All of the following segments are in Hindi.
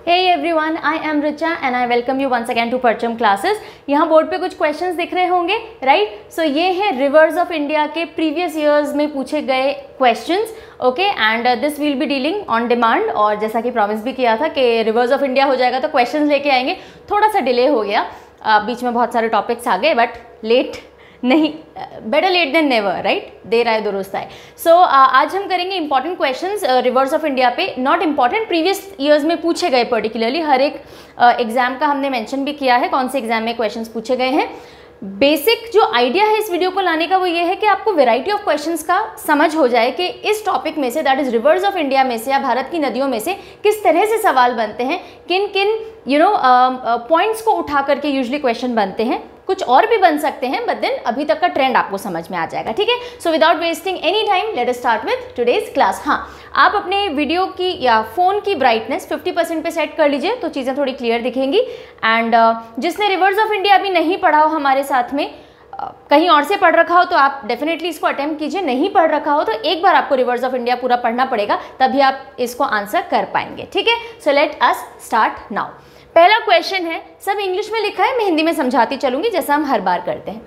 Hey everyone, I am Richa and I welcome you once again to Parcham Classes। यहाँ बोर्ड पे कुछ क्वेश्चंस दिख रहे होंगे, राइट? सो ये है रिवर्स ऑफ इंडिया के प्रीवियस ईयर्स में पूछे गए questions, okay? And this will be dealing on demand. और जैसा कि प्रॉमिस भी किया था कि रिवर्स ऑफ इंडिया हो जाएगा तो क्वेश्चंस लेके आएंगे। थोड़ा सा डिले हो गया, बीच में बहुत सारे टॉपिक्स आ गए, बट लेट नहीं, better late than never, right? देर आए दुरुस्त आए। सो आज हम करेंगे important questions rivers of India पे। नॉट इंपॉर्टेंट, प्रीवियस ईयर्स में पूछे गए पर्टिकुलरली। हर एक एग्जाम का हमने मेंशन भी किया है कौन से एग्जाम में क्वेश्चंस पूछे गए हैं। बेसिक जो आइडिया है इस वीडियो को लाने का वो ये है कि आपको वेराइटी ऑफ क्वेश्चंस का समझ हो जाए कि इस टॉपिक में से, that is reverse of India में से या भारत की नदियों में से किस तरह से सवाल बनते हैं, किन किन पॉइंट्स को उठा करके यूजुअली क्वेश्चन बनते हैं। कुछ और भी बन सकते हैं, बट देन अभी तक का ट्रेंड आपको समझ में आ जाएगा, ठीक है? So without wasting any time let us start with today's class. हाँ, आप अपने वीडियो की या फ़ोन की ब्राइटनेस 50% पे सेट कर लीजिए तो चीज़ें थोड़ी क्लियर दिखेंगी। एंड जिसने रिवर्स ऑफ इंडिया अभी नहीं पढ़ा हो हमारे साथ में, कहीं और से पढ़ रखा हो तो आप डेफिनेटली इसको अटेम्प्ट कीजिए। नहीं पढ़ रखा हो तो एक बार आपको रिवर्स ऑफ इंडिया पूरा पढ़ना पड़ेगा, तभी आप इसको आंसर कर पाएंगे, ठीक है? So let us start now. पहला क्वेश्चन है, सब इंग्लिश में लिखा है, मैं हिंदी में समझाती चलूंगी जैसा हम हर बार करते हैं।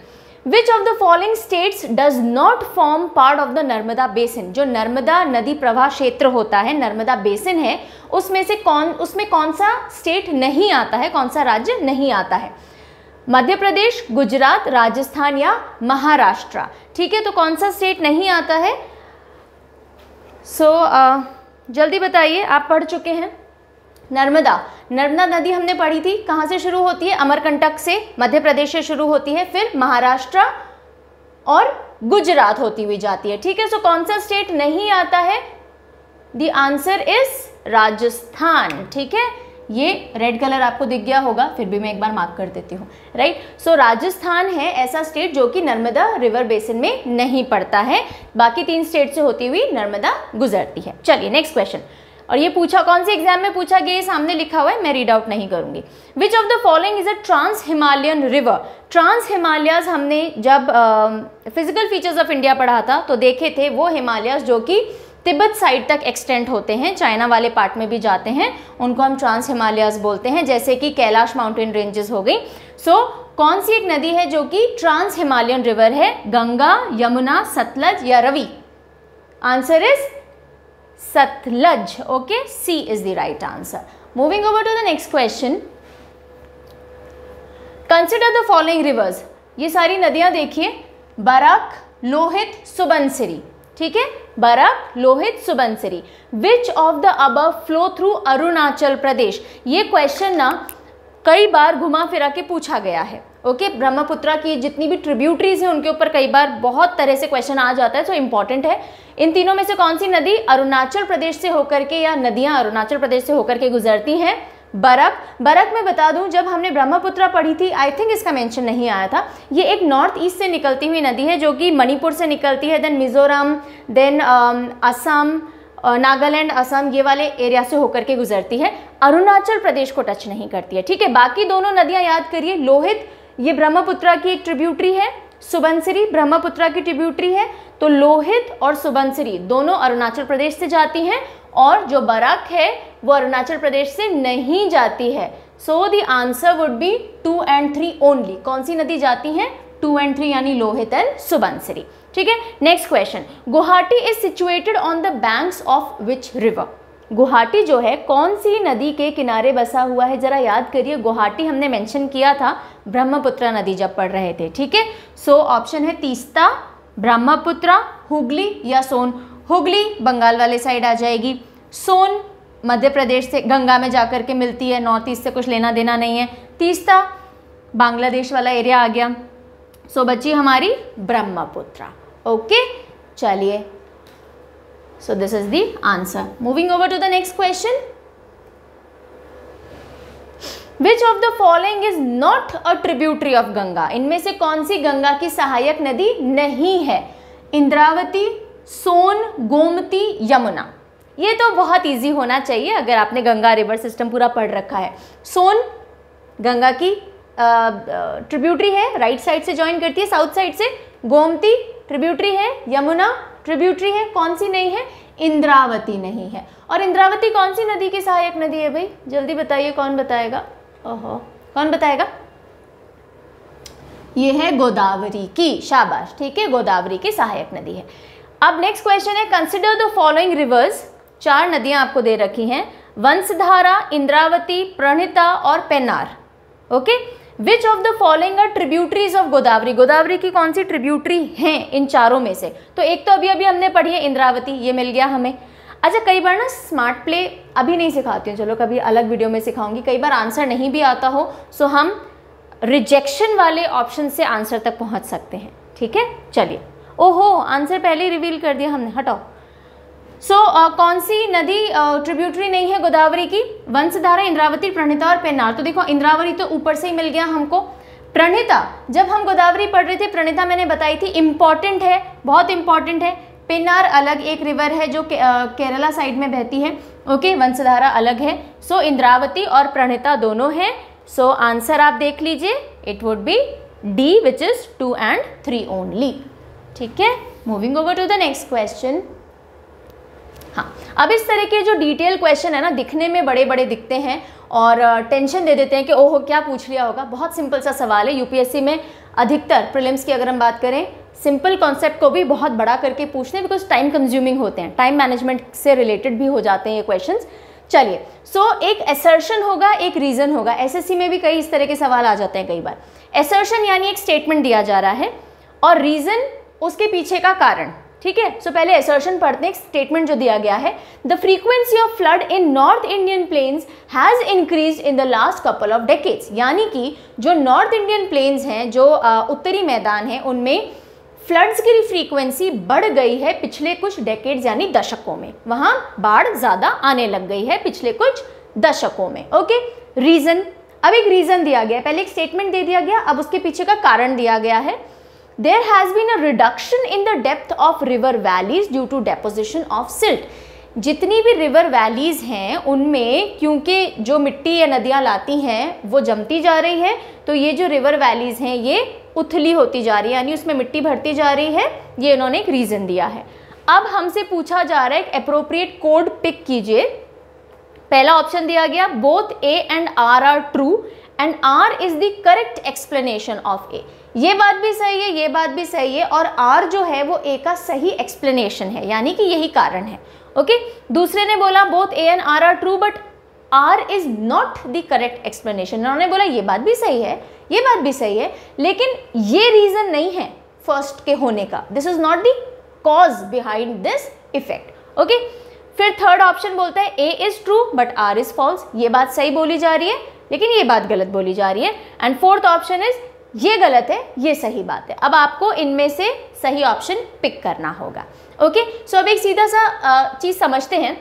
विच of the following states does not form part of the Narmada basin? जो नर्मदा नदी प्रवाह क्षेत्र होता है, नर्मदा बेसिन है, उसमें कौन सा स्टेट नहीं आता है, कौन सा राज्य नहीं आता है? मध्य प्रदेश, गुजरात, राजस्थान या महाराष्ट्र, ठीक है? तो कौन सा स्टेट नहीं आता है? जल्दी बताइए, आप पढ़ चुके हैं। नर्मदा नदी हमने पढ़ी थी, कहाँ से शुरू होती है? अमरकंटक से, मध्य प्रदेश से शुरू होती है, फिर महाराष्ट्र और गुजरात होती हुई जाती है, ठीक है? सो कौन सा स्टेट नहीं आता है? द आंसर इज राजस्थान, ठीक है? ये रेड कलर आपको दिख गया होगा, फिर भी मैं एक बार मार्क कर देती हूँ, राइट? सो राजस्थान है ऐसा स्टेट जो कि नर्मदा रिवर बेसिन में नहीं पड़ता है। बाकी 3 स्टेट से होती हुई नर्मदा गुजरती है। चलिए नेक्स्ट क्वेश्चन। और ये पूछा कौन से एग्जाम में पूछा गया, ये सामने लिखा हुआ है, मैं रीड आउट नहीं करूंगी। Which of the following is a trans Himalayan river? Trans Himalayas हमने जब फिजिकल फीचर्स ऑफ इंडिया पढ़ा था तो देखे थे वो हिमालयाज जो कि तिब्बत साइड तक एक्सटेंड होते हैं, चाइना वाले पार्ट में भी जाते हैं, उनको हम ट्रांस हिमालयाज बोलते हैं, जैसे कि कैलाश माउंटेन रेंजेस हो गई। सो कौन सी एक नदी है जो कि ट्रांस हिमालयन रिवर है? गंगा, यमुना, सतलज या Ravi? Answer is Sutlej, okay? C is the right answer. Moving over to the next question. Consider the following rivers. ये सारी नदियां देखिए, बराक, लोहित, सुबनसिरी, ठीक है? Barak, Lohit, Subansiri. Which of the above flow through Arunachal Pradesh? ये क्वेश्चन ना कई बार घुमा फिरा के पूछा गया है, ओके? ब्रह्मपुत्रा की जितनी भी ट्रिब्यूटरीज हैं उनके ऊपर कई बार बहुत तरह से क्वेश्चन आ जाता है, तो इंपॉर्टेंट है। इन तीनों में से कौन सी नदी अरुणाचल प्रदेश से होकर के या नदियां अरुणाचल प्रदेश से होकर के गुजरती हैं? बरक में बता दूं, जब हमने ब्रह्मपुत्रा पढ़ी थी, आई थिंक इसका मेंशन नहीं आया था। ये एक नॉर्थ ईस्ट से निकलती हुई नदी है जो कि मणिपुर से निकलती है, देन मिजोरम, देन असम, नागालैंड, असम, ये वाले एरिया से होकर के गुजरती है, अरुणाचल प्रदेश को टच नहीं करती है, ठीक है? बाकी दोनों नदियां याद करिए। लोहित ये ब्रह्मपुत्रा की एक ट्रिब्यूटरी है, सुबनसिरी ब्रह्मपुत्रा की ट्रिब्यूटरी है, तो लोहित और सुबनसिरी दोनों अरुणाचल प्रदेश से जाती हैं, और जो बराक है वो अरुणाचल प्रदेश से नहीं जाती है। So the answer would B 2 and 3 only. कौन सी नदी जाती हैं? 2 and 3 यानी लोहित एंड सुबनसिरी, ठीक है? Next question. Guwahati is situated on the banks of which river? Guwahati जो है कौन सी नदी के किनारे बसा हुआ है? जरा याद करिए। गुवाहाटी हमने मेंशन किया था ब्रह्मपुत्रा नदी जब पढ़ रहे थे, ठीक है? सो ऑप्शन है तीस्ता, ब्रह्मपुत्रा, हुगली या सोन। हुगली बंगाल वाले साइड आ जाएगी, सोन मध्य प्रदेश से गंगा में जाकर के मिलती है, नॉर्थ ईस्ट से कुछ लेना देना नहीं है, तीस्ता बांग्लादेश वाला एरिया आ गया। सो बची हमारी ब्रह्मपुत्रा, ओके? चलिए, so this is the answer. Moving over to the next question. Which of the following is not a tributary of Ganga? इनमें से कौन सी गंगा की सहायक नदी नहीं है? इंद्रावती, सोन, गोमती, यमुना। ये तो बहुत इजी होना चाहिए अगर आपने गंगा रिवर सिस्टम पूरा पढ़ रखा है। सोन गंगा की ट्रिब्यूटरी है, राइट साइड से ज्वाइन करती है साउथ साइड से। गोमती ट्रिब्यूटरी है, यमुना ट्रिब्यूटरी है, कौन सी नहीं है? इंद्रावती नहीं है। और इंद्रावती कौन सी नदी की सहायक नदी है भाई, जल्दी बताइए, कौन बताएगा? ओहो, कौन बताएगा? ये है गोदावरी की, शाबाश, ठीक है, गोदावरी की सहायक नदी है। अब नेक्स्ट क्वेश्चन है, कंसिडर द फॉलोइंग रिवर्स, 4 नदियां आपको दे रखी हैं, वंशधारा, इंद्रावती, प्रणिता और Pennar. Okay, which of the following are tributaries of Godavari, Godavari की कौन सी ट्रिब्यूटरी हैं इन चारों में से? तो एक तो अभी अभी हमने पढ़ी है इंद्रावती, ये मिल गया हमें। अच्छा, कई बार ना स्मार्ट प्ले अभी नहीं सिखाती हूँ, चलो कभी अलग वीडियो में सिखाऊंगी, कई बार आंसर नहीं भी आता हो, सो हम रिजेक्शन वाले ऑप्शन से आंसर तक पहुंच सकते हैं, ठीक है। चलिए, ओहो, आंसर पहले ही रिवील कर दिया हमने, हटाओ। सो कौन सी नदी ट्रिब्यूटरी नहीं है गोदावरी की? वंशधारा, इंद्रावती, प्रणिता और पेन्नार। तो देखो, इंद्रावती तो ऊपर से ही मिल गया हमको। प्रणिता, जब हम गोदावरी पढ़ रहे थे, प्रणिता मैंने बताई थी इंपॉर्टेंट है, बहुत इंपॉर्टेंट है। पेन्नार अलग एक रिवर है जो केरला साइड में बहती है, ओके, वंशधारा अलग है। सो इंद्रावती और प्रणिता दोनों हैं। सो आंसर आप देख लीजिए, it would be D, which is 2 and 3 only, ठीक है। Moving over to the next question. हाँ, अब इस तरह के जो डिटेल क्वेश्चन है ना, दिखने में बड़े बड़े दिखते हैं और टेंशन दे देते हैं कि ओहो क्या पूछ लिया होगा। बहुत सिंपल सा सवाल है, यूपीएससी में अधिकतर प्रीलिम्स की अगर हम बात करें, सिंपल कॉन्सेप्ट को भी बहुत बड़ा करके पूछते हैं, बिकॉज टाइम कंज्यूमिंग होते हैं, टाइम मैनेजमेंट से रिलेटेड भी हो जाते हैं ये क्वेश्चंस। चलिए, सो एक असर्शन होगा, एक रीजन होगा। एसएससी में भी कई इस तरह के सवाल आ जाते हैं कई बार। असर्शन यानी एक स्टेटमेंट दिया जा रहा है और रीजन उसके पीछे का कारण, ठीक है। सो पहले असर्शन पढ़ते हैं, स्टेटमेंट जो दिया गया है, the frequency of flood in north Indian plains has increased in the last couple of decades, यानी कि जो नॉर्थ इंडियन प्लेन्स हैं, जो उत्तरी मैदान है, उनमें फ्लड्स की फ्रीक्वेंसी बढ़ गई है पिछले कुछ डेकेड्स यानी दशकों में, वहां बाढ़ ज्यादा आने लग गई है पिछले कुछ दशकों में। ओके, रीजन, अब एक रीजन दिया गया, पहले एक स्टेटमेंट दे दिया गया, अब उसके पीछे का कारण दिया गया है। There has been a reduction in the depth of river valleys due to deposition of silt. जितनी भी रिवर वैलीज हैं उनमें क्योंकि जो मिट्टी या नदियाँ लाती हैं वो जमती जा रही है, तो ये जो रिवर वैलीज हैं ये उथली होती जा रही है, यानी उसमें मिट्टी भरती जा रही है। ये इन्होंने एक रीज़न दिया है। अब हमसे पूछा जा रहा है एक अप्रोप्रिएट कोड पिक कीजिए। पहला ऑप्शन दिया गया, both A and R are true and R is the correct explanation of A. ये बात भी सही है, ये बात भी सही है, और आर जो है वो ए का सही एक्सप्लेनेशन है, यानी कि यही कारण है। ओके, दूसरे ने बोला both A and R are true but R is not the correct explanation. उन्होंने बोला ये बात भी सही है, ये बात भी सही है, लेकिन ये रीजन नहीं है फर्स्ट के होने का। This is not the cause behind this effect. Okay, फिर थर्ड ऑप्शन बोलता है A is true but R is false. ये बात सही बोली जा रही है लेकिन ये बात गलत बोली जा रही है। एंड फोर्थ ऑप्शन इज ये गलत है, ये सही बात है। अब आपको इनमें से सही ऑप्शन पिक करना होगा। ओके, सो अब एक सीधा सा चीज़ समझते हैं।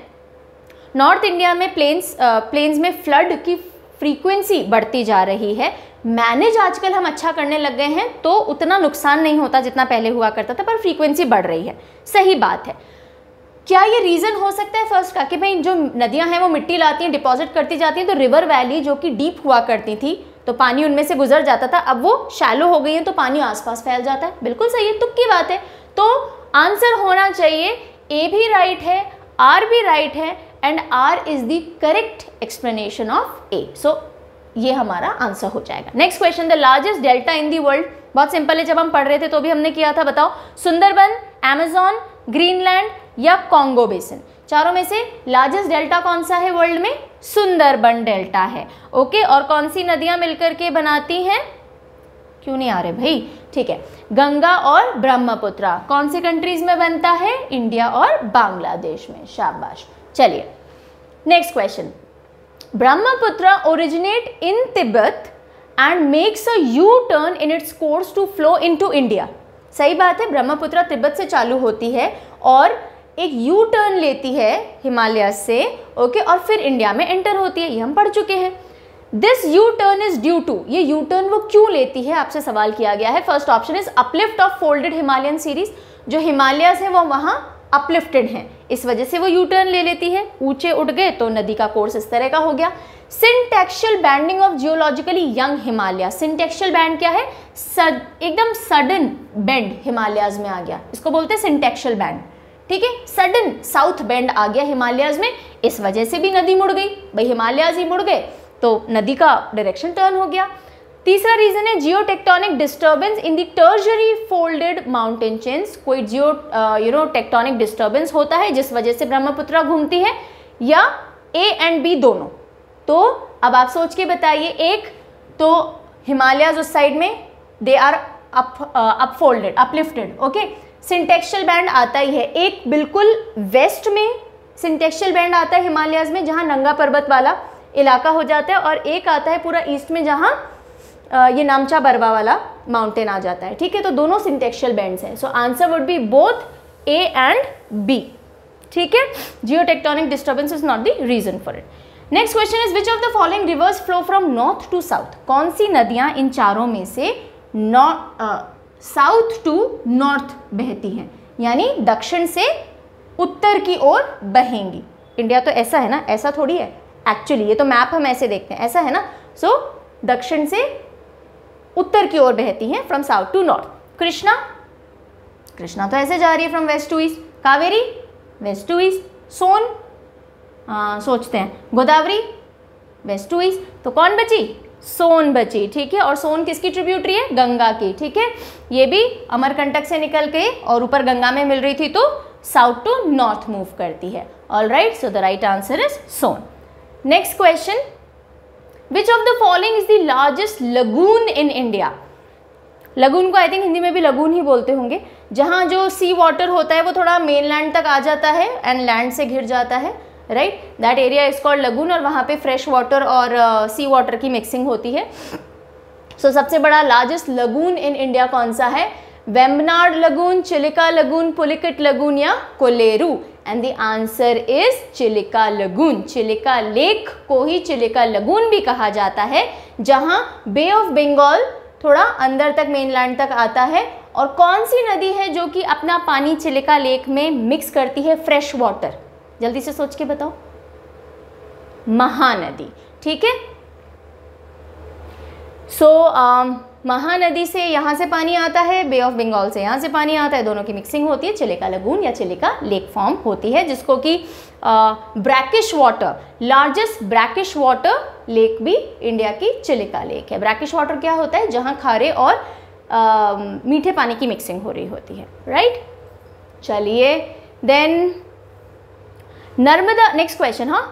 नॉर्थ इंडिया में प्लेन्स में फ्लड की फ्रीक्वेंसी बढ़ती जा रही है। मैनेज आजकल हम अच्छा करने लग गए हैं तो उतना नुकसान नहीं होता जितना पहले हुआ करता था, पर फ्रीक्वेंसी बढ़ रही है, सही बात है। क्या ये रीज़न हो सकता है फर्स्ट का कि भाई जो नदियां हैं वो मिट्टी लाती हैं, डिपॉजिट करती जाती हैं, तो रिवर वैली जो कि डीप हुआ करती थी तो पानी उनमें से गुजर जाता था, अब वो शैलो हो गई है तो पानी आसपास फैल जाता है। बिल्कुल सही है, तुक्की बात है। तो आंसर होना चाहिए ए भी राइट है, आर भी राइट है, and R is the correct explanation of A. So ये हमारा आंसर हो जाएगा। Next question, the largest delta in the world. बहुत सिंपल है, जब हम पढ़ रहे थे तो भी हमने किया था। बताओ, सुंदरबन, अमेजॉन, ग्रीनलैंड या कॉन्गो बेसिन, चारों में से लार्जेस्ट डेल्टा कौन सा है वर्ल्ड में? सुंदरबन डेल्टा है। ओके, और कौन सी नदियां मिलकर के बनाती हैं? क्यों नहीं आ रहे भाई? ठीक है, गंगा और ब्रह्मपुत्र। कौन सी कंट्रीज में बनता है? इंडिया और बांग्लादेश में। शाबाश। चलिए next question, Brahmaputra originate in Tibet and makes a U turn in its course to flow into India. सही बात है, ब्रह्मपुत्र तिब्बत से चालू होती है और एक यू टर्न लेती है हिमालय से, ओके, और फिर इंडिया में एंटर होती है। ये हम पढ़ चुके हैं। This U turn is due to, ये यू टर्न वो क्यों लेती है, आपसे सवाल किया गया है। First option is uplift of folded Himalayan series. जो हिमालयस है वो वहाँ अपलिफ्टेड हैं, इस वजह से वो यू टर्न ले लेती है। ऊंचे उठ गए तो नदी का कोर्स इस तरह का हो गया। Syntaxial bending of geologically young Himalaya. Syntaxial bend क्या है? एकदम सडन बेंड हिमालयाज में आ गया, इसको बोलते हैं सिंटेक्शियल बैंड। ठीक ठीक है, सडन साउथ बेंड आ गया हिमालयाज में, इस वजह से भी नदी मुड़ गई। भाई हिमालयाज ही मुड़ गए तो नदी का डायरेक्शन टर्न हो गया। तीसरा रीजन है geotectonic disturbance in the tertiary folded mountain chains. कोई जियो टेक्टोनिक डिस्टर्बेंस होता है जिस वजह से ब्रह्मपुत्रा घूमती है, या ए एंड बी दोनों। तो अब आप सोच के बताइए, एक तो हिमालयाज उस साइड में they are upfolded, uplifted, okay, syntaxial bend आता ही है। एक बिल्कुल वेस्ट में सिंटेक्शल बैंड आता है हिमालयाज में जहां नंगा पर्वत वाला इलाका हो जाता है, और एक आता है पूरा ईस्ट में जहां ये नामचा बरवा वाला माउंटेन आ जाता है। ठीक है, तो दोनों सिंटेक्शल बैंड्स हैं। So answer would be both A and B. ठीक है, geotectonic disturbance is not the reason for it. Next question is which of the following rivers flow from north to south. कौन सी नदियां इन चारों में से साउथ टू नॉर्थ बहती हैं, यानी दक्षिण से उत्तर की ओर बहेंगी। इंडिया तो ऐसा है ना, ऐसा थोड़ी है एक्चुअली, ये तो मैप हम ऐसे देखते हैं, ऐसा है ना। सो दक्षिण से उत्तर की ओर बहती हैं, from south to north. Krishna, Krishna तो ऐसे जा रही है from west to east. Kaveri west to east. Son सोचते हैं, गोदावरी वेस्ट टू ईस्ट। तो कौन बची? सोन बची। ठीक है, और सोन किसकी ट्रिब्यूटरी है? गंगा की। ठीक है, ये भी अमरकंटक से निकल के और ऊपर गंगा में मिल रही थी, तो साउथ टू नॉर्थ मूव करती है। All right, so the right answer is Son. Next question, which of the following is the largest lagoon in India. Lagoon को आई थिंक हिंदी में भी लगून ही बोलते होंगे, जहाँ जो सी वाटर होता है वो थोड़ा मेनलैंड तक आ जाता है एंड लैंड से घिर जाता है, right, that area is called lagoon, और वहाँ पे फ्रेश वाटर और सी वाटर की मिक्सिंग होती है। सो सबसे बड़ा लार्जेस्ट लगून इन इंडिया कौन सा है? Vembanad lagoon, Chilika lagoon, Pulicat lagoon या Kolleru? And the answer is Chilika lagoon. Chilika lake को ही चिलिका लगून भी कहा जाता है, जहां बे ऑफ बंगाल थोड़ा अंदर तक मेनलैंड तक आता है। और कौन सी नदी है जो कि अपना पानी चिलिका लेक में मिक्स करती है फ्रेश वाटर? जल्दी से सोच के बताओ। महानदी। ठीक है, सो महानदी से यहाँ से पानी आता है, बे ऑफ बंगाल से यहाँ से पानी आता है, दोनों की मिक्सिंग होती है, चिलिका लगून या चिलिका लेक फॉर्म होती है, जिसको कि brackish water, largest brackish water lake भी इंडिया की चिलिका लेक है। ब्रैकिश वाटर क्या होता है? जहाँ खारे और मीठे पानी की मिक्सिंग हो रही होती है, राइट। चलिए देन नर्मदा, नेक्स्ट क्वेश्चन। हाँ,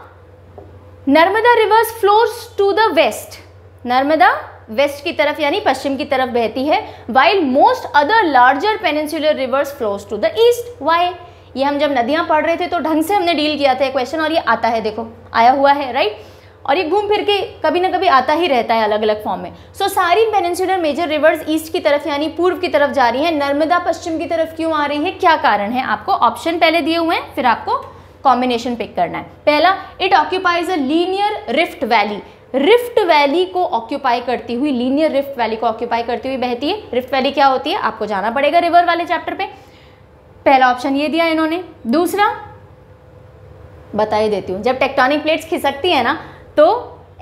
Narmada rivers flows to the west. Narmada west की तरफ यानी पश्चिम की तरफ बहती है, while most other larger peninsular rivers flows to the east. Why? ये हम जब नदियां पढ़ रहे थे तो ढंग से हमने डील किया था क्वेश्चन, और ये आता है, देखो आया हुआ है, राइट। और ये घूम फिर के कभी ना कभी आता ही रहता है अलग अलग फॉर्म में। सो सारी पेनिनसुलर मेजर रिवर्स ईस्ट की तरफ यानी पूर्व की तरफ जा रही है। नर्मदा पश्चिम की तरफ क्यों आ रही है? क्या कारण है? आपको ऑप्शन पहले दिए हुए हैं, फिर आपको कॉम्बिनेशन पिक करना है। पहला, it occupies a linear rift valley. Rift valley को ऑक्यूपाई करती हुई, लीनियर रिफ्ट वैली को ऑक्यूपाई करती हुई बहती है। रिफ्ट वैली क्या होती है? आपको जाना पड़ेगा रिवर वाले चैप्टर पे। पहला ऑप्शन ये दिया इन्होंने। दूसरा बता ही देती हूँ, जब टेक्टोनिक प्लेट्स खिसकती है ना तो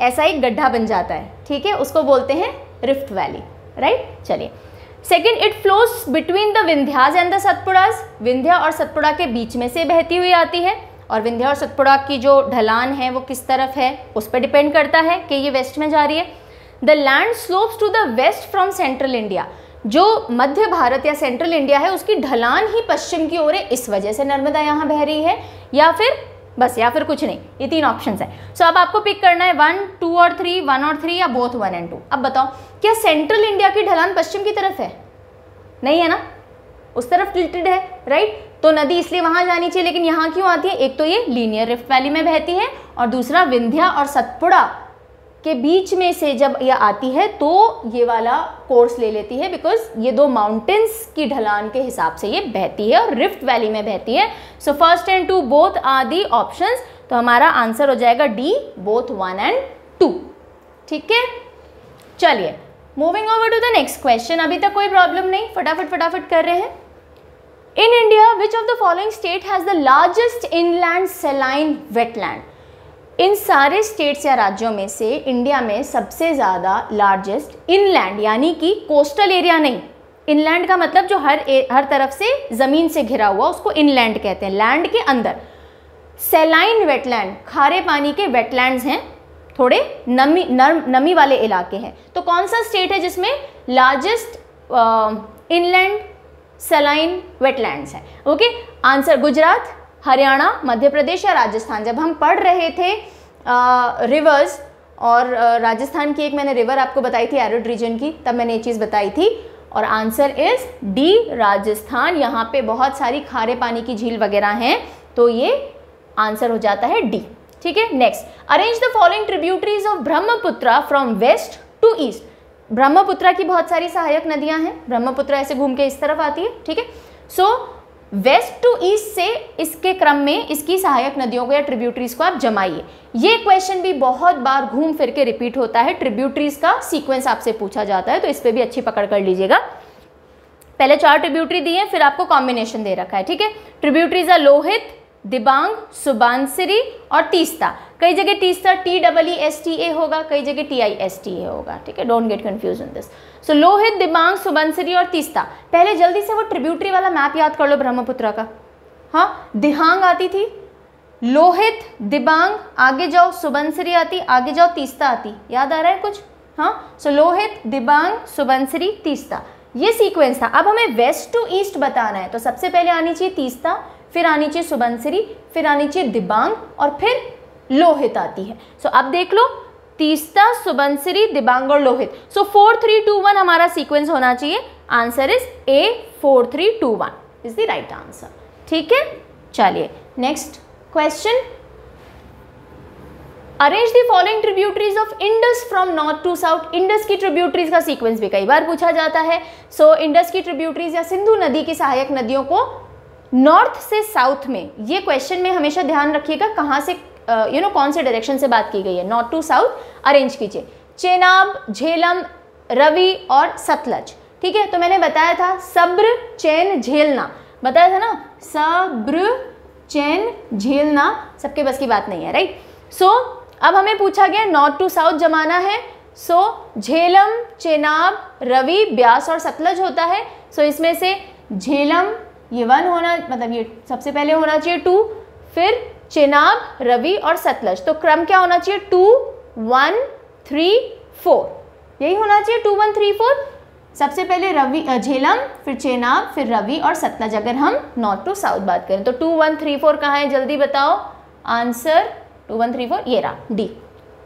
ऐसा एक गड्ढा बन जाता है, ठीक है, उसको बोलते हैं रिफ्ट वैली, राइट। चलिए second, it flows between the Vindhyas and the Satpuras. Vindhya और सतपुड़ा के बीच में से बहती हुई आती है, और विंध्या और सतपुड़ा की जो ढलान है वो किस तरफ है उस पर डिपेंड करता है कि ये वेस्ट में जा रही है। The land slopes to the west from central India. जो मध्य भारत या सेंट्रल इंडिया है उसकी ढलान ही पश्चिम की ओर है, इस वजह से नर्मदा यहाँ बह रही है, या फिर बस, या फिर कुछ नहीं। ये तीन ऑप्शंस हैं। सो अब आपको पिक करना है 1, 2 और 3, 1 और 3 या बोथ 1 and 2। अब बताओ, क्या सेंट्रल इंडिया की ढलान पश्चिम की तरफ है? नहीं है ना, उस तरफ टिल्टेड है, राइट। तो नदी इसलिए वहां जानी चाहिए, लेकिन यहाँ क्यों आती है? एक तो ये लीनियर रिफ्ट वैली में बहती है, और दूसरा विंध्या और सतपुड़ा के बीच में से जब ये आती है तो ये वाला कोर्स ले लेती है, बिकॉज ये दो माउंटेन्स की ढलान के हिसाब से ये बहती है और रिफ्ट वैली में बहती है। So first and 2 both are the options. तो हमारा आंसर हो जाएगा डी, बोथ 1 and 2। ठीक है, चलिए moving over to the next question. अभी तक कोई प्रॉब्लम नहीं, फटाफट कर रहे हैं। In India which of the following state has the largest inland saline wetland. इन सारे स्टेट्स या राज्यों में से इंडिया में सबसे ज़्यादा लार्जेस्ट इनलैंड यानी कि कोस्टल एरिया नहीं, इनलैंड का मतलब जो हर तरफ से जमीन से घिरा हुआ, उसको इनलैंड कहते हैं, लैंड के अंदर। सैलाइन वेटलैंड, खारे पानी के वेटलैंड्स हैं, थोड़े नमी वाले इलाके हैं। तो कौन सा स्टेट है जिसमें लार्जेस्ट इनलैंड सैलाइन वेटलैंड्स है? ओके, आंसर गुजरात, हरियाणा, मध्य प्रदेश या राजस्थान। जब हम पढ़ रहे थे रिवर्स और राजस्थान की एक मैंने रिवर आपको बताई थी एरिड रीजन की, तब मैंने ये चीज़ बताई थी, और आंसर इज डी, राजस्थान। यहाँ पे बहुत सारी खारे पानी की झील वगैरह हैं, तो ये आंसर हो जाता है डी। ठीक है, next, arrange the following tributaries of Brahmaputra from west to east. Brahmaputra की बहुत सारी सहायक नदियां हैं, ब्रह्मपुत्रा ऐसे घूम के इस तरफ आती है। ठीक है, सो वेस्ट टू ईस्ट से इसके क्रम में इसकी सहायक नदियों को या ट्रिब्यूटरीज को आप जमाइए। ये क्वेश्चन भी बहुत बार घूम फिर के रिपीट होता है, ट्रिब्यूटरीज का सीक्वेंस आपसे पूछा जाता है, तो इस पे भी अच्छी पकड़ कर लीजिएगा। पहले 4 ट्रिब्यूटरी दी है, फिर आपको कॉम्बिनेशन दे रखा है। ठीक है, ट्रिब्यूटरीज आर लोहित, दिबांग, सुबानसिरी और तीस्ता। कई जगह तीस्ता TEESTA होगा, कई जगह TISTA होगा। ठीक है, don't get confuse in this. So Lohit, Dibang, Subansiri और तीस्ता। पहले जल्दी से वो ट्रिब्यूटरी वाला मैप याद कर लो ब्रह्मपुत्रा का। हाँ, दिहांग आती थी, लोहित, दिबांग, आगे जाओ सुबनसिरी आती, आगे जाओ तीस्ता आती। याद आ रहा है कुछ? हाँ, सो लोहित, दिबांग, सुबनसिरी, तीस्ता, ये सीक्वेंस था। अब हमें वेस्ट टू ईस्ट बताना है, तो सबसे पहले आनी चाहिए तीस्ता, फिर आनी चाहिए सुबनसिरी, फिर आनी चाहिए दिबांग और फिर लोहित आती है। सो अब देख लो, तीस्ता, सुबनसिरी, दिबांग और लोहित। सो 4 3 2 1 हमारा सीक्वेंस होना चाहिए। Answer is A, 4 3 2 1 is the right answer. ठीक है, चलिए next question. Arrange the following tributaries of Indus from north to south. Indus की ट्रिब्यूटरीज का सीक्वेंस भी कई बार पूछा जाता है। सो इंडस की ट्रिब्यूटरीज या सिंधु नदी की सहायक नदियों को नॉर्थ से साउथ में, ये क्वेश्चन में हमेशा ध्यान रखिएगा कहाँ से कौन से डायरेक्शन से बात की गई है। नॉर्थ टू साउथ अरेंज कीजिए। चेनाब, झेलम, रवि और सतलज। ठीक है, तो मैंने बताया था सब्र, चैन, झेलना, बताया था ना, सब्र, चैन, झेलना सबके बस की बात नहीं है, राइट। सो अब हमें पूछा गया नॉर्थ टू साउथ जमाना है। सो झेलम, चेनाब, रवि, ब्यास और सतलज होता है। सो इसमें से झेलम ये 1 होना, मतलब ये सबसे पहले होना चाहिए 2, फिर चेनाब, रवि और सतलज। तो क्रम क्या होना चाहिए? 2 1 3 4, यही होना चाहिए 2 1 3 4। सबसे पहले रवि, झेलम, फिर चेनाब, फिर रवि और सतलज, अगर हम नॉर्थ टू साउथ बात करें। तो 2 1 3 4 कहाँ है, जल्दी बताओ आंसर। 2 1 3 4 ये रहा, डी।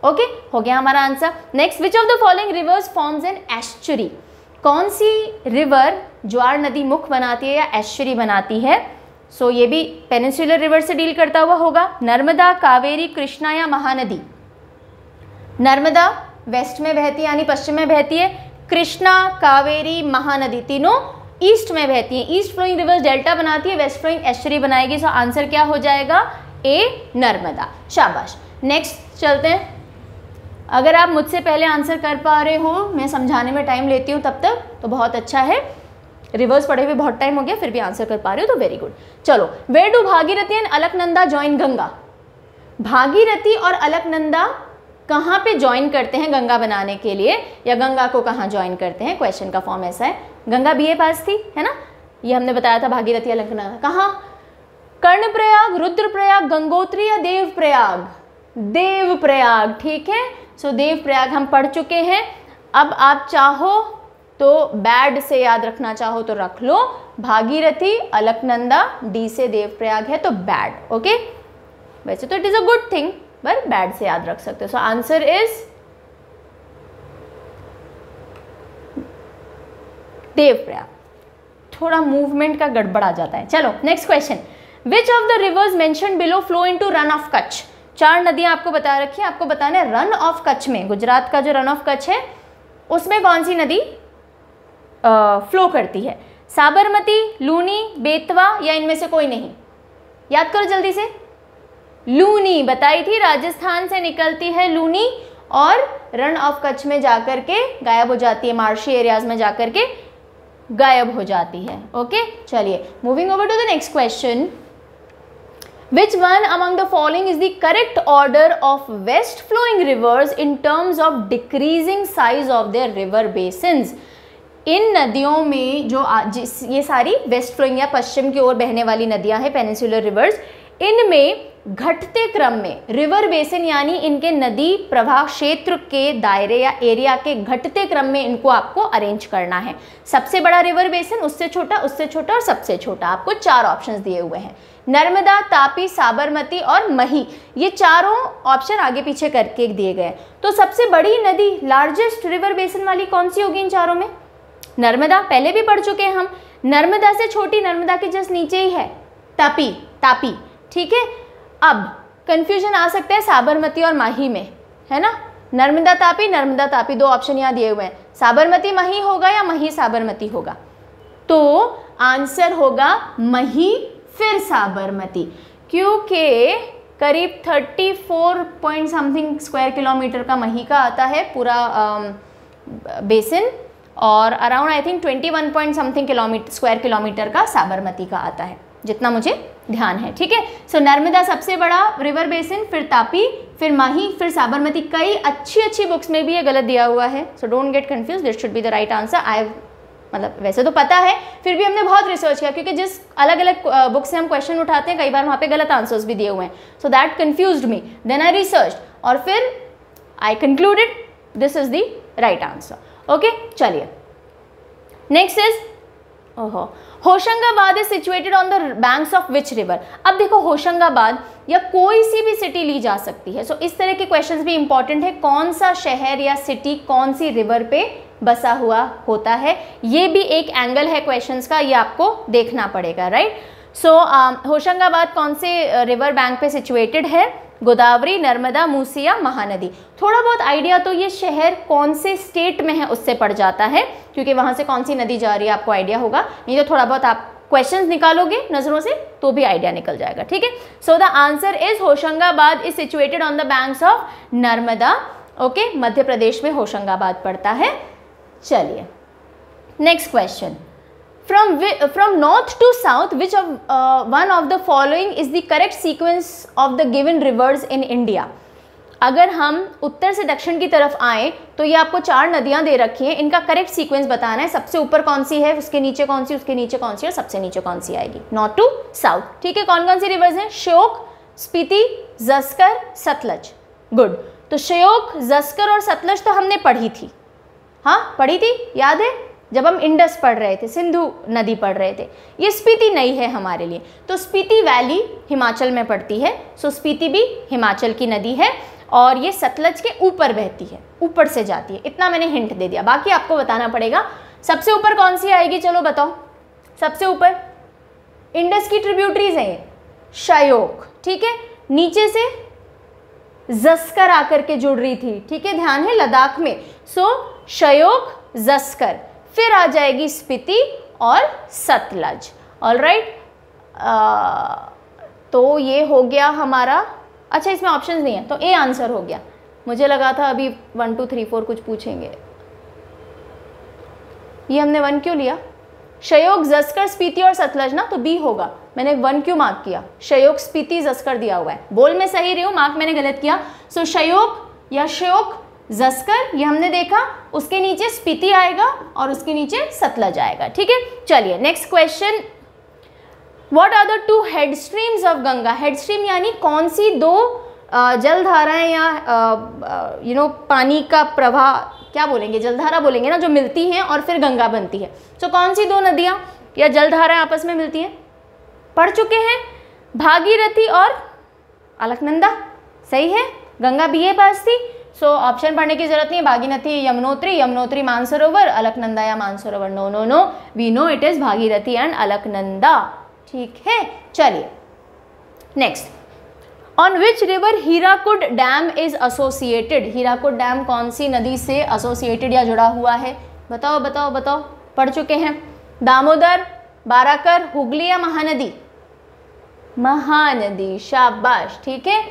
ओके, हो गया हमारा answer. Next, which of the following reverse forms an estuary. कौन सी रिवर ज्वार नदी मुख बनाती है या एस्चुरी बनाती है? सो ये भी पेनिनसुलर रिवर से डील करता हुआ होगा। नर्मदा, कावेरी, कृष्णा या महानदी। नर्मदा वेस्ट में बहती है यानी पश्चिम में बहती है। कृष्णा, कावेरी, महानदी तीनों ईस्ट में बहती है। ईस्ट फ्लोइंग रिवर्स डेल्टा बनाती है, वेस्ट फ्लोइंग एस्चुरी बनाएगी। सो आंसर क्या हो जाएगा? ए, नर्मदा। शाबाश। नेक्स्ट चलते हैं। अगर आप मुझसे पहले आंसर कर पा रहे हो, मैं समझाने में टाइम लेती हूँ तब तक, तो बहुत अच्छा है। रिवर्स पढ़े हुए बहुत टाइम हो गया, फिर भी आंसर कर पा रहे हो तो वेरी गुड। चलो, where do Bhagirathi and Alaknanda join Ganga. Bhagirathi और अलकनंदा कहाँ पे ज्वाइन करते हैं गंगा बनाने के लिए, या गंगा को कहाँ ज्वाइन करते हैं? क्वेश्चन का फॉर्म ऐसा है। गंगा BA पास थी, है ना, ये हमने बताया था। भागीरथी, अलकनंदा कहाँ? कर्णप्रयाग, रुद्रप्रयाग, गंगोत्री या देवप्रयाग? देवप्रयाग। ठीक है, सो देवप्रयाग हम पढ़ चुके हैं। अब आप चाहो तो बैड से याद रखना चाहो तो रख लो, भागीरथी, अलकनंदा, डी से देवप्रयाग है तो बैड। ओके, वैसे तो it is a good thing, but bad से याद रख सकते हो। So answer is Devprayag. थोड़ा मूवमेंट का गड़बड़ आ जाता है। चलो next question. Which of the reverse mentioned below flow into run of Kutch. 4 नदियां आपको बता रखी है, आपको बताना है रन ऑफ कच्छ में, गुजरात का जो रन ऑफ कच्छ है उसमें कौन सी नदी फ्लो करती है? साबरमती, लूनी, बेतवा या इनमें से कोई नहीं? याद करो जल्दी से। लूनी बताई थी, राजस्थान से निकलती है लूनी और रन ऑफ कच्छ में जाकर के गायब हो जाती है, मार्शी एरियाज में जाकर के गायब हो जाती है। ओके, चलिए moving over to the next question. Which one among the following is the correct order of west flowing rivers in terms of decreasing size of their river basins? इन नदियों में जो ये सारी वेस्ट फ्लोइंग या पश्चिम की ओर बहने वाली नदियां हैं, पेनिनसुलर रिवर्स, इनमें घटते क्रम में रिवर बेसिन यानी इनके नदी प्रवाह क्षेत्र के दायरे या एरिया के घटते क्रम में इनको आपको अरेंज करना है। सबसे बड़ा रिवर बेसिन, उससे छोटा और सबसे छोटा। आपको 4 ऑप्शंस दिए हुए हैं, नर्मदा, तापी, साबरमती और मही। ये चारों ऑप्शन आगे पीछे करके दिए गए। तो सबसे बड़ी नदी, लार्जेस्ट रिवर बेसिन वाली कौन सी होगी इन चारों में? नर्मदा, पहले भी पढ़ चुके हैं हम। नर्मदा से छोटी, नर्मदा के जस्ट नीचे ही है तापी, ठीक है। अब कंफ्यूजन आ सकता है साबरमती और माही में, है ना। नर्मदा तापी 2 ऑप्शन यहाँ दिए हुए हैं। साबरमती मही होगा या मही साबरमती होगा? तो आंसर होगा मही फिर साबरमती, क्योंकि करीब 34 पॉइंट समथिंग स्क्वायर किलोमीटर का मही का आता है पूरा बेसिन, और around I think 21 point something square kilometre का साबरमती का आता है, जितना मुझे ध्यान है, ठीक है। सो नर्मदा सबसे बड़ा रिवर बेसिन, फिर तापी, फिर माही, फिर साबरमती। कई अच्छी बुक्स में भी ये गलत दिया हुआ है, so don't get confuse, this should be the right answer. मतलब वैसे तो पता है, फिर भी हमने बहुत रिसर्च किया, क्योंकि जिस अलग अलग बुक से हम क्वेश्चन उठाते हैं कई बार वहाँ पे गलत आंसर्स भी दिए हुए हैं, so that confused me, then I research और फिर I concluded this is the right answer. Okay, चलिए next is Hoshangabad is situated on the banks of which river. अब देखो, होशंगाबाद या कोई सी भी सिटी ली जा सकती है, सो इस तरह के क्वेश्चंस भी इंपॉर्टेंट है। कौन सा शहर या सिटी कौन सी रिवर पे बसा हुआ होता है, ये भी एक एंगल है क्वेश्चंस का, ये आपको देखना पड़ेगा, राइट। सो होशंगाबाद कौन से रिवर बैंक पे सिचुएटेड है? गोदावरी, नर्मदा, मूसी या महानदी। थोड़ा बहुत आइडिया तो ये शहर कौन से स्टेट में है उससे पड़ जाता है, क्योंकि वहां से कौन सी नदी जा रही है आपको आइडिया होगा, नहीं तो थोड़ा बहुत आप क्वेश्चंस निकालोगे नजरों से तो भी आइडिया निकल जाएगा, ठीक है। So the answer is Hoshangabad is situated on the banks of Narmada. Okay, Madhya Pradesh में होशंगाबाद पड़ता है। चलिए next question, from north to south which of one of the following is the correct sequence of the given rivers in India। अगर हम उत्तर से दक्षिण की तरफ आए तो ये आपको 4 नदियां दे रखी हैं, इनका करेक्ट सीक्वेंस बताना है। सबसे ऊपर कौन सी है, उसके नीचे कौन सी, उसके नीचे कौन सी और सबसे नीचे कौन सी आएगी, नॉर्थ टू साउथ, ठीक है। कौन कौन सी रिवर्स हैं? श्योक, स्पीति, जस्कर, सतलज। गुड, तो श्योक, जस्कर और सतलज तो हमने पढ़ी थी, हाँ पढ़ी थी, याद है जब हम इंडस पढ़ रहे थे, सिंधु नदी पढ़ रहे थे। ये स्पीति नहीं है हमारे लिए, तो स्पीति वैली हिमाचल में पड़ती है, सो स्पीति भी हिमाचल की नदी है और ये सतलज के ऊपर बहती है, ऊपर से जाती है। इतना मैंने हिंट दे दिया, बाकी आपको बताना पड़ेगा। सबसे ऊपर कौन सी आएगी, चलो बताओ। सबसे ऊपर इंडस की ट्रिब्यूटरीज है, श्योक, ठीक है। नीचे से जस्कर आकर के जुड़ रही थी, ठीक है, ध्यान है, लद्दाख में। सो श्योक, जस्कर, फिर आ जाएगी स्पीति और सतलज। ऑलराइट, तो ये हो गया हमारा। अच्छा, इसमें ऑप्शंस नहीं है तो ए आंसर हो गया। मुझे लगा था अभी 1 2 3 4 कुछ पूछेंगे, ये हमने 1 क्यों लिया? श्योक, जस्कर, स्पीति और सतलज ना, तो बी होगा। मैंने 1 क्यों मार्क किया? श्योक, स्पीति, जस्कर दिया हुआ है, बोल में सही रही हूँ, मार्क मैंने गलत किया। सो श्योक या श्योक, जस्कर ये हमने देखा, उसके नीचे स्पीति आएगा और उसके नीचे सतलज आएगा, ठीक है। चलिए next question, what are the 2 head streams of Ganga. Head stream यानी कौन सी 2 जलधाराएं या पानी का प्रवाह, क्या बोलेंगे, जलधारा बोलेंगे ना, जो मिलती हैं और फिर गंगा बनती है। तो कौन सी 2 नदियां या जलधाराएं आपस में मिलती हैं? पढ़ चुके हैं, भागीरथी और अलकनंदा, सही है। गंगा बीए पास थी, सो ऑप्शन पढ़ने की जरूरत नहीं है। भागीरथी, यमुनोत्री, यमुनोत्री मानसरोवर, अलकनंदा या Mansarovar, no no no, we know it is Bhagirathi and Alaknanda, ठीक है। चलिए next, on which river Hirakud dam is associated. Hirakud dam कौन सी नदी से एसोसिएटेड या जुड़ा हुआ है? बताओ बताओ बताओ, पढ़ चुके हैं। दामोदर, बाराकर, हुगली या महानदी? महानदी, शाबाश, ठीक है।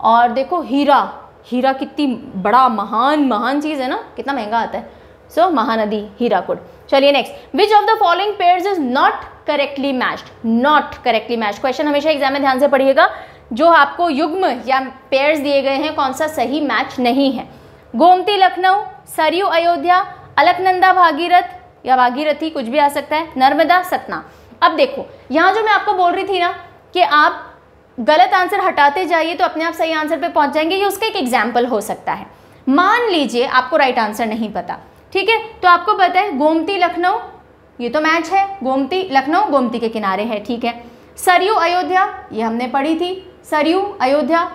और देखो हीरा, हीरा कितनी बड़ा महान चीज है ना, कितना महंगा आता है। सो महानदी, हीराकुड। चलिए next, which of the following pairs is not correctly matched. Not correctly matched question हमेशा एग्जाम में ध्यान से पढ़िएगा, जो आपको युग्म या पेयर्स दिए गए हैं कौन सा सही मैच नहीं है। गोमती लखनऊ, सरयू अयोध्या, अलकनंदा भागीरथ, या भागीरथी, कुछ भी आ सकता है। नर्मदा, सतना। अब देखो यहाँ जो मैं आपको बोल रही थी ना कि आप गलत आंसर हटाते जाइए तो अपने आप सही आंसर पे पहुंच जाएंगे, ये उसका एक एग्जाम्पल हो सकता है। मान लीजिए आपको राइट आंसर नहीं पता, ठीक है, तो आपको पता है गोमती लखनऊ, ये तो मैच है, गोमती लखनऊ गोमती के किनारे है, ठीक है। सरयू अयोध्या, ये हमने पढ़ी थी, सरयू अयोध्या,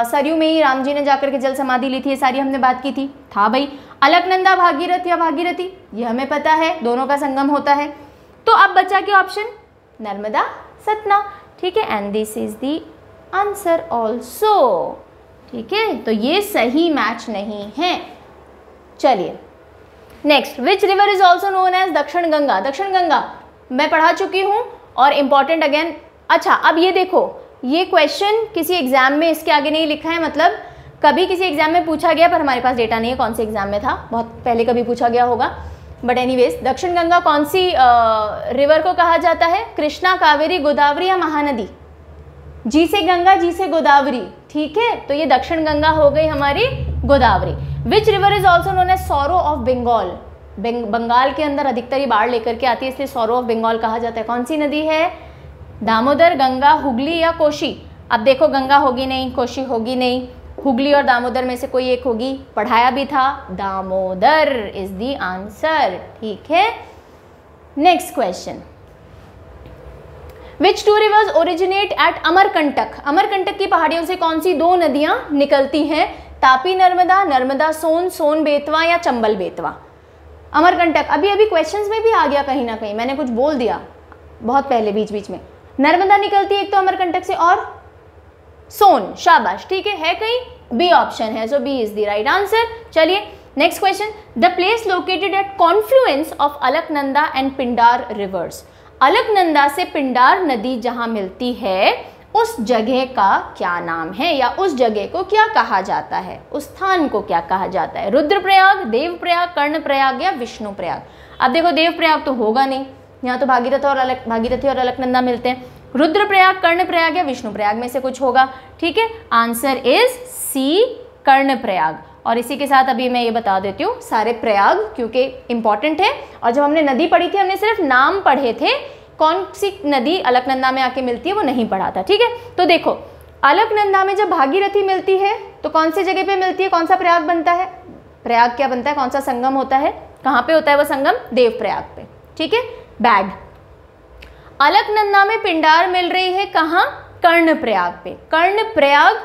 सरयू में ही राम जी ने जाकर के जल समाधि ली थी, ये सारी हमने बात की थी, था भाई। अलकनंदा भागीरथ या भागीरथी, ये हमें पता है, दोनों का संगम होता है। तो अब बचा क्या ऑप्शन, नर्मदा, सतना, ठीक है, and this is the answer also, ठीक है। तो ये सही मैच नहीं है। चलिए next, which river is also known as Dakshin Ganga. दक्षिण गंगा मैं पढ़ा चुकी हूँ और इम्पॉर्टेंट अगेन। अच्छा अब ये देखो, ये क्वेश्चन किसी एग्जाम में इसके आगे नहीं लिखा है, मतलब कभी किसी एग्जाम में पूछा गया, पर हमारे पास डेटा नहीं है कौन से एग्जाम में था, बहुत पहले कभी पूछा गया होगा, बट एनीवेज दक्षिण गंगा कौन सी रिवर को कहा जाता है, कृष्णा, कावेरी, गोदावरी या महानदी। जी से गंगा, जी से गोदावरी, ठीक है, तो ये दक्षिण गंगा हो गई हमारी Godavari. Which river is also known as sorrow of Bengal. Bengal के अंदर अधिकतर ये बाढ़ लेकर के आती है, इसलिए सौरो ऑफ बंगाल कहा जाता है। कौन सी नदी है, दामोदर, गंगा, हुगली या कोशी। अब देखो गंगा होगी नहीं, कोशी होगी नहीं, हुगली और दामोदर में से कोई एक होगी, पढ़ाया भी था, दामोदर इज द आंसर, ठीक है। Next question, which two rivers originate at Amarkantak. Amarkantak की पहाड़ियों से कौन सी दो नदियां निकलती हैं, तापी नर्मदा, नर्मदा सोन, सोन बेतवा या चंबल बेतवा। अमरकंटक अभी अभी क्वेश्चंस में भी आ गया कहीं ना कहीं, मैंने कुछ बोल दिया बहुत पहले बीच बीच में। नर्मदा निकलती है एक तो अमरकंटक से, और सोन, शाबाश, ठीक है कहीं, बी ऑप्शन है, so B is the right answer. चलिए next question, the place located at confluence of Alaknanda and Pindar rivers. Alaknanda से पिंडार नदी जहां मिलती है उस जगह का क्या नाम है, या उस जगह को क्या कहा जाता है, उस स्थान को क्या कहा जाता है। रुद्रप्रयाग, देवप्रयाग, कर्णप्रयाग या विष्णुप्रयाग। अब देखो देवप्रयाग तो होगा नहीं, यहाँ तो भागीरथी और अलकनंदा मिलते हैं। रुद्रप्रयाग, कर्णप्रयाग या विष्णुप्रयाग में से कुछ होगा, ठीक है, आंसर इज सी, कर्णप्रयाग। और इसी के साथ अभी मैं ये बता देती हूँ सारे प्रयाग, क्योंकि इंपॉर्टेंट है। और जब हमने नदी पढ़ी थी हमने सिर्फ नाम पढ़े थे, कौन सी नदी अलकनंदा में आके मिलती है वो नहीं पढ़ा था, ठीक है। तो देखो अलकनंदा में जब भागीरथी मिलती है तो कौन सी जगह पे मिलती है, कौन सा प्रयाग बनता है, प्रयाग क्या बनता है, कौन सा संगम होता है, कहाँ पे होता है वो संगम, देवप्रयाग पे, ठीक है, बैड। अलकनंदा में पिंडार मिल रही है कहाँ, कर्णप्रयाग पे। कर्णप्रयाग,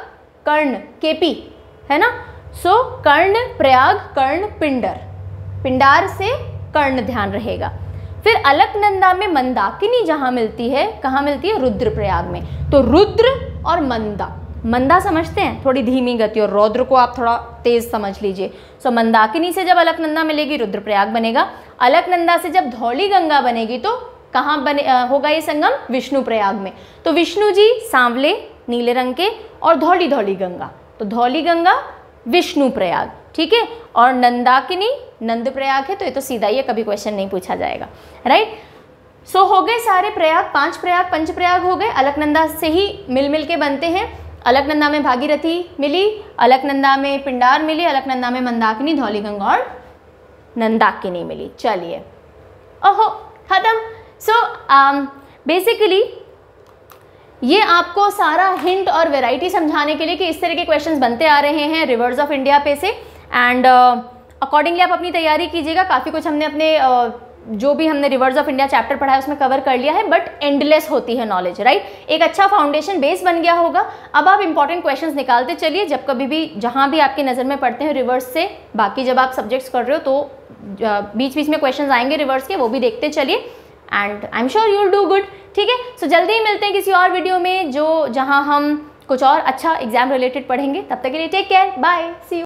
कर्ण केपी है ना, सो कर्णप्रयाग, कर्ण पिंडर, पिंडार से कर्ण ध्यान रहेगा। फिर अलकनंदा में मंदाकिनी जहां मिलती है, कहाँ मिलती है, रुद्रप्रयाग में। तो रुद्र और मंदा, मंदा समझते हैं थोड़ी धीमी गति, और रौद्र को आप थोड़ा तेज समझ लीजिए। सो मंदाकिनी से जब अलकनंदा मिलेगी रुद्रप्रयाग बनेगा। अलकनंदा से जब धौली गंगा बनेगी तो कहाँ बने होगा ये संगम, विष्णुप्रयाग में। तो विष्णु जी सांवले नीले रंग के, और धौली धौली गंगा, तो धौली गंगा विष्णुप्रयाग, ठीक है। और नंदाकिनी नंद प्रयाग है, तो ये तो सीधा ही है, कभी क्वेश्चन नहीं पूछा जाएगा, राइट। सो हो गए सारे प्रयाग, 5 प्रयाग, पंच प्रयाग हो गए, अलकनंदा से ही मिल के बनते हैं। अलकनंदा में भागीरथी मिली, अलकनंदा में पिंडार मिली, अलकनंदा में मंदाकिनी, धौली गंगा और नंदाकिनी मिली। चलिए ओहो खत्म। सो बेसिकली ये आपको सारा हिंट और वैरायटी समझाने के लिए कि इस तरह के क्वेश्चंस बनते आ रहे हैं रिवर्स ऑफ इंडिया पे से, एंड अकॉर्डिंगली आप अपनी तैयारी कीजिएगा। काफ़ी कुछ हमने अपने जो भी हमने रिवर्स ऑफ इंडिया चैप्टर पढ़ा है उसमें कवर कर लिया है, बट एंडलेस होती है नॉलेज, राइट। एक अच्छा फाउंडेशन बेस बन गया होगा। अब आप इंपॉर्टेंट क्वेश्चंस निकालते चलिए, जब कभी भी जहाँ भी आपकी नज़र में पड़ते हैं रिवर्स से, बाकी जब आप सब्जेक्ट्स कर रहे हो तो बीच बीच में क्वेश्चंस आएंगे रिवर्स के, वो भी देखते चलिए, and I am sure you will do good, ठीक है। सो जल्दी ही मिलते हैं किसी और वीडियो में जहाँ हम कुछ और अच्छा एग्जाम रिलेटेड पढ़ेंगे। तब तक के लिए take care, bye, see you.